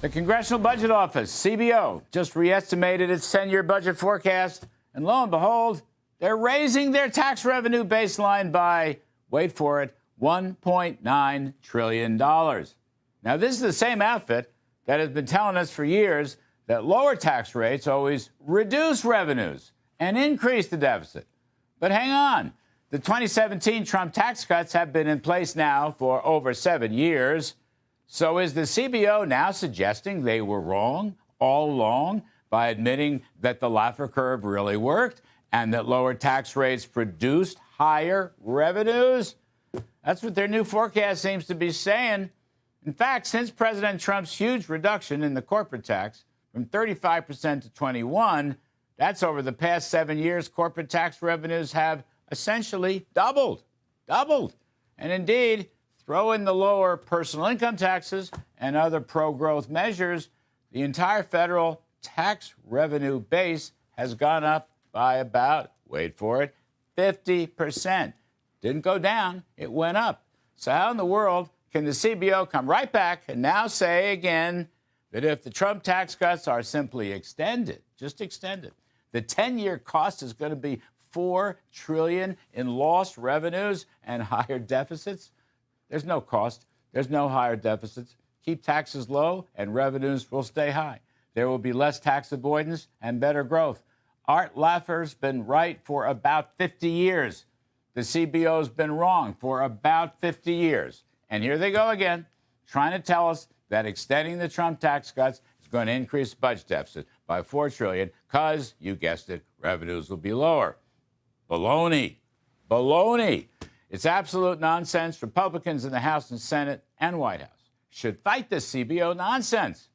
The Congressional Budget Office, CBO, just re-estimated its 10-year budget forecast, and lo and behold, they're raising their tax revenue baseline by, wait for it, $1.9 trillion. Now, this is the same outfit that has been telling us for years that lower tax rates always reduce revenues and increase the deficit. But hang on. The 2017 Trump tax cuts have been in place now for over 7 years. So is the CBO now suggesting they were wrong all along by admitting that the Laffer curve really worked and that lower tax rates produced higher revenues? That's what their new forecast seems to be saying. In fact, since President Trump's huge reduction in the corporate tax from 35% to 21%, that's over the past 7 years, corporate tax revenues have essentially doubled. And indeed, throw in the lower personal income taxes and other pro-growth measures, the entire federal tax revenue base has gone up by about, wait for it, 50%. Didn't go down, it went up. So how in the world can the CBO come right back and now say again that if the Trump tax cuts are simply extended, just extended, the 10-year cost is going to be $4 trillion in lost revenues and higher deficits? There's no cost. There's no higher deficits. Keep taxes low and revenues will stay high. There will be less tax avoidance and better growth. Art Laffer's been right for about 50 years. The CBO's been wrong for about 50 years. And here they go again, trying to tell us that extending the Trump tax cuts is going to increase the budget deficit by $4 trillion because, you guessed it, revenues will be lower. Baloney. It's absolute nonsense. Republicans in the House and Senate and White House should fight this CBO nonsense.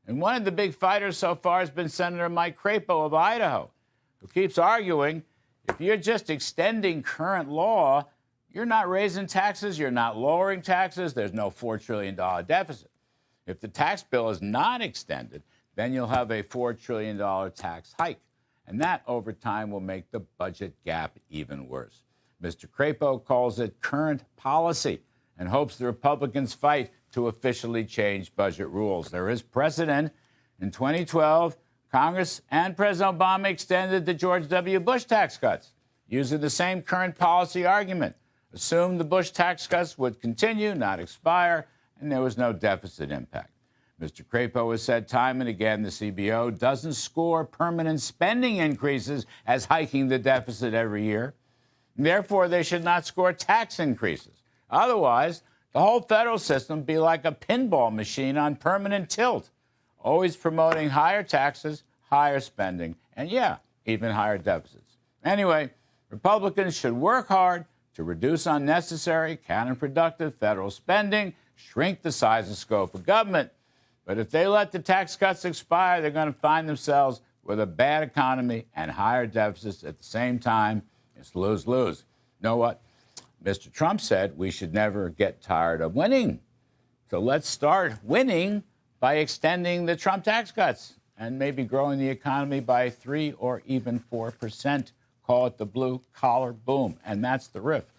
And one of the big fighters so far has been Senator Mike Crapo of Idaho, who keeps arguing if you're just extending current law, you're not raising taxes, you're not lowering taxes, there's no $4 trillion deficit. If the tax bill is not extended, then you'll have a $4 trillion tax hike. And that, over time, will make the budget gap even worse. Mr. Crapo calls it current policy and hopes the Republicans fight to officially change budget rules. There is precedent. In 2012, Congress and President Obama extended the George W. Bush tax cuts, using the same current policy argument. Assumed the Bush tax cuts would continue, not expire, and there was no deficit impact. Mr. Crapo has said time and again the CBO doesn't score permanent spending increases as hiking the deficit every year. Therefore, they should not score tax increases. Otherwise, the whole federal system would be like a pinball machine on permanent tilt, always promoting higher taxes, higher spending, and yeah, even higher deficits. Anyway, Republicans should work hard to reduce unnecessary, counterproductive federal spending, shrink the size and scope of government. But if they let the tax cuts expire, they're going to find themselves with a bad economy and higher deficits at the same time. It's lose-lose. You know what? Mr. Trump said we should never get tired of winning. So let's start winning by extending the Trump tax cuts and maybe growing the economy by 3 or even 4%. Call it the blue-collar boom. And that's the riff.